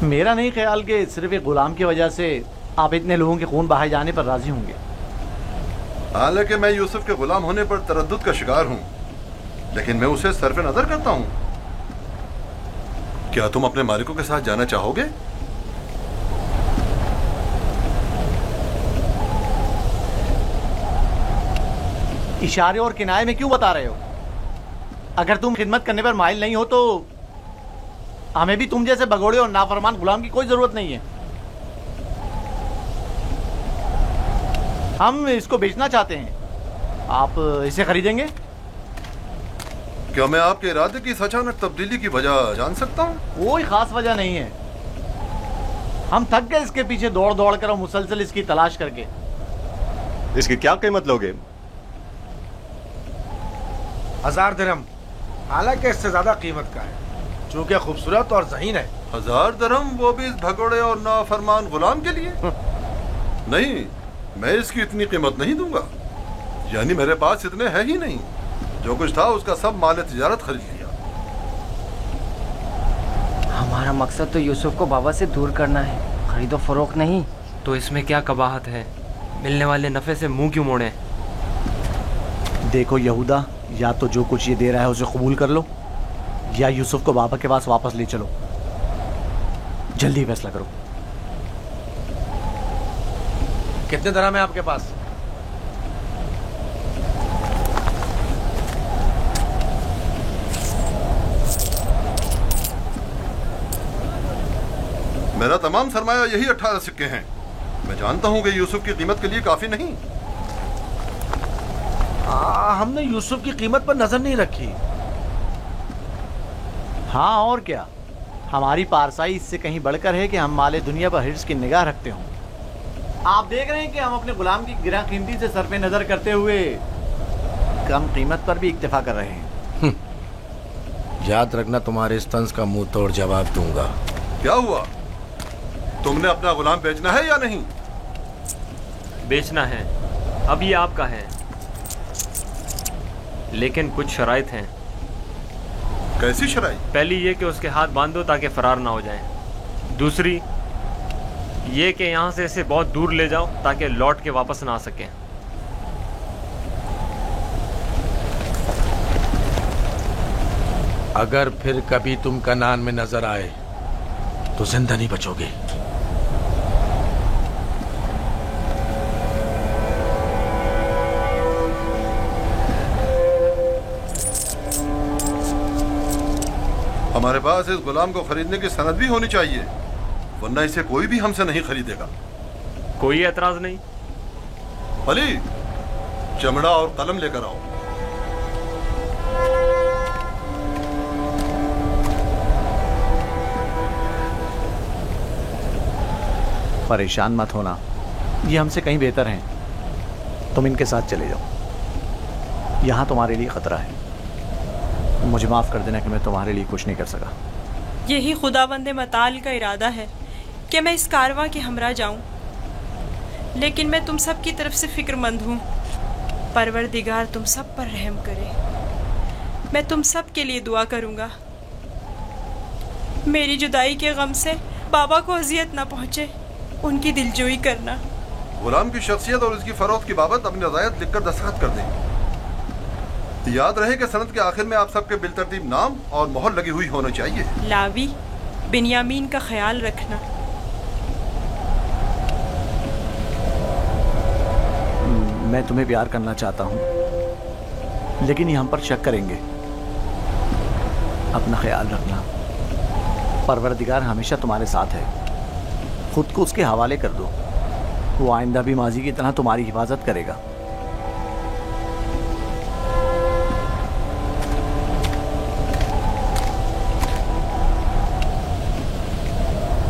मेरा नहीं ख्याल कि सिर्फ एक गुलाम की वजह से आप इतने लोगों के खून बहाए जाने पर राजी होंगे। हालांकि मैं यूसुफ के गुलाम होने पर तरद्दुद का शिकार हूं, लेकिन मैं उसे सरफ़े नजर करता हूं। क्या तुम अपने मालिकों के साथ जाना चाहोगे? इशारे और किनाए में क्यों बता रहे हो? अगर तुम खिदमत करने पर माइल नहीं हो तो हमें भी तुम जैसे भगोड़े और नाफरमान गुलाम की कोई जरूरत नहीं है। हम इसको बेचना चाहते हैं, आप इसे खरीदेंगे? क्या मैं आपके इरादे की इस अचानक तब्दीली की वजह जान सकता हूँ? कोई खास वजह नहीं है, हम थक गए इसके पीछे दौड़ दौड़ कर और मुसलसल इसकी तलाश करके। इसकी क्या कीमत लोगे? 1000 दिरहम, हालांकि इससे ज्यादा कीमत का है, चूंकि खूबसूरत और ज़हीन है। 1000 दिरहम, वो भी इस भगोड़े और नाफरमान गुलाम के लिए? नहीं, मैं इसकी इतनी कीमत नहीं दूंगा। यानी मेरे पास इतने है ही नहीं। जो कुछ था उसका सब माल तिजारत खरीद लिया। हमारा मकसद तो यूसुफ को बाबा से दूर करना है, खरीदो फरोख्त नहीं। तो इसमें क्या कबाहत है? मिलने वाले नफे से मुंह क्यों मोड़े? देखो यहूदा, या तो जो कुछ ये दे रहा है उसे कबूल कर लो, या यूसुफ को बाबा के पास वापस ले चलो। जल्दी फैसला करो। कितने दिरहम है आपके पास? मेरा तमाम सरमाया यही 18 सिक्के हैं। मैं जानता हूं कि यूसुफ की कीमत के लिए काफी नहीं। हमने यूसुफ की कीमत पर नजर नहीं रखी। हाँ और क्या, हमारी पारसाई इससे कहीं बढ़कर है कि हम माले दुनिया पर हिर्स की निगाह रखते हों। आप देख रहे हैं कि हम अपने गुलाम की गिरा कीमती से सर पे नजर करते हुए कम कीमत पर भी इक्तिफा कर रहे हैं। याद रखना, तुम्हारे इस तंज का मुंह तोड़ जवाब दूंगा। क्या हुआ? तुमने अपना गुलाम बेचना है या नहीं? बेचना है, अब ये आपका है, लेकिन कुछ शराइत हैं। कैसी शराइत? पहली ये कि उसके हाथ बांध दो ताकि फरार ना हो जाए। दूसरी ये कि यहाँ से इसे बहुत दूर ले जाओ ताकि लौट के वापस ना आ सके। अगर फिर कभी तुम कनान में नजर आए तो जिंदा नहीं बचोगे। हमारे पास इस गुलाम को खरीदने की सनद भी होनी चाहिए, वरना इसे कोई भी हमसे नहीं खरीदेगा। कोई एतराज नहीं। अली, चमड़ा और कलम लेकर आओ। परेशान मत होना, ये हमसे कहीं बेहतर हैं। तुम इनके साथ चले जाओ, यहाँ तुम्हारे लिए खतरा है। मुझे माफ़ कर देना कि मैं तुम्हारे लिए कुछ नहीं कर सका। यही खुदावंद मताल का इरादा है कि मैं इस कारवां के हमरा जाऊं, लेकिन मैं तुम सब की तरफ से फिक्रमंद हूँ। परवरदिगार तुम सब पर रहम करे। मैं तुम सब के लिए दुआ करूँगा। मेरी जुदाई के गम से बाबा को अजियत ना पहुँचे, उनकी दिलजोई करना। गुलाम की शख्सियत और उसकी फरोख्त की बाबत अपनी रज़ायत लिखकर दस्तखत कर दें। याद रहे कि सनद के आखिर में आप सबके बिलतरतीब नाम और मोहर लगी हुई होनी चाहिए। लावी, बिन्यामीन का ख्याल रखना। मैं तुम्हें प्यार करना चाहता हूँ, लेकिन ये हम पर शक करेंगे। अपना ख्याल रखना, परवरदिगार हमेशा तुम्हारे साथ है। खुद को उसके हवाले कर दो, वो आइंदा भी माजी की तरह तुम्हारी हिफाजत करेगा।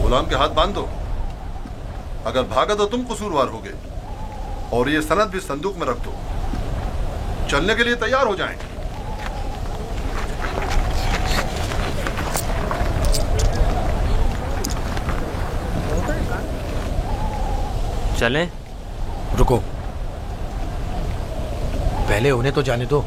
गुलाम के हाथ बांध दो। अगर भागा तो तुम कसूरवार होगे, और ये सनद भी संदूक में रख दो। चलने के लिए तैयार हो जाएं। चलें? रुको, पहले उन्हें तो जाने दो।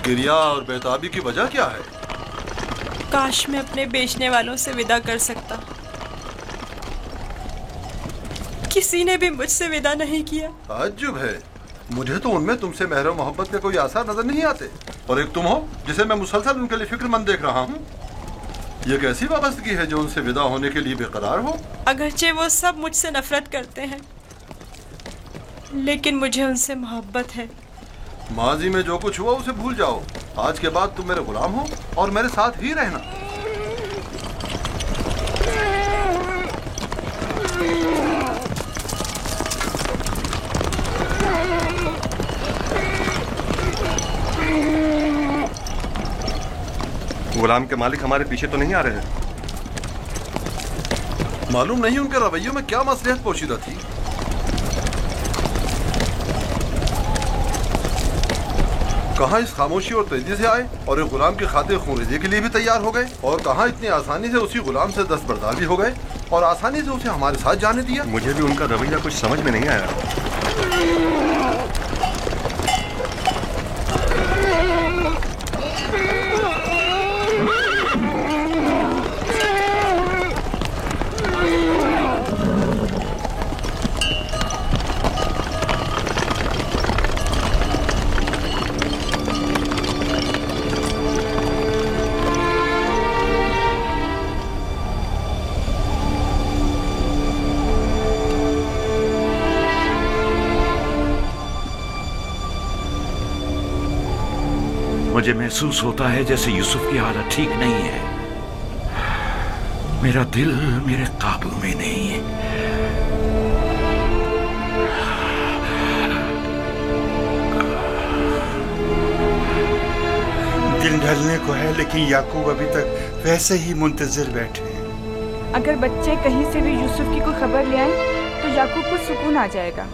किरिया और बेताबी की वजह क्या है? काश मैं अपने बेचने वालों से विदा कर सकता। किसी ने भी मुझसे विदा नहीं किया। ताज्जुब है, मुझे तो उनमें तुमसे मेहर मोहब्बत के कोई आसार नजर नहीं आते। और एक तुम हो जिसे मैं मुसलसल उनके लिए फिक्रमंद देख रहा हूँ। ये कैसी वाबस्तगी है जो उनसे विदा होने के लिए बेकरार हो? अगरचे वो सब मुझसे नफरत करते हैं, लेकिन मुझे उनसे मोहब्बत है। माजी में जो कुछ हुआ उसे भूल जाओ। आज के बाद तुम मेरे गुलाम हो और मेरे साथ ही रहना। गुलाम के मालिक हमारे पीछे तो नहीं आ रहे हैं? मालूम नहीं उनके रवैयों में क्या मसलियत पोशीदा थी। कहाँ इस खामोशी और तेजी से आए और एक गुलाम की खातिर खून-रेज़ी के लिए भी तैयार हो गए, और कहाँ इतनी आसानी से उसी गुलाम से दस्तबरदार भी हो गए और आसानी से उसे हमारे साथ जाने दिया। मुझे भी उनका रवैया कुछ समझ में नहीं आया। मुझे महसूस होता है जैसे यूसुफ की हालत ठीक नहीं है। मेरा दिल मेरे काबू में नहीं है। दिन ढलने को है, लेकिन याकूब अभी तक वैसे ही मुंतजिर बैठे हैं। अगर बच्चे कहीं से भी यूसुफ की कोई खबर ले आए तो याकूब को सुकून आ जाएगा।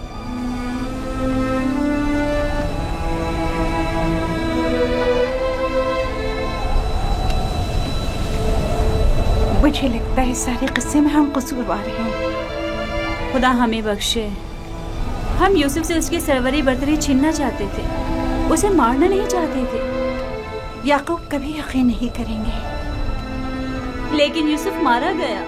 मुझे लगता है इस सारे किस्से में हम कसूरवार हैं। खुदा हमें बख्शे। हम यूसुफ से उसकी सरवरी बर्तरी छीनना चाहते थे, उसे मारना नहीं चाहते थे। याकूब कभी यकीन नहीं करेंगे। लेकिन यूसुफ मारा गया।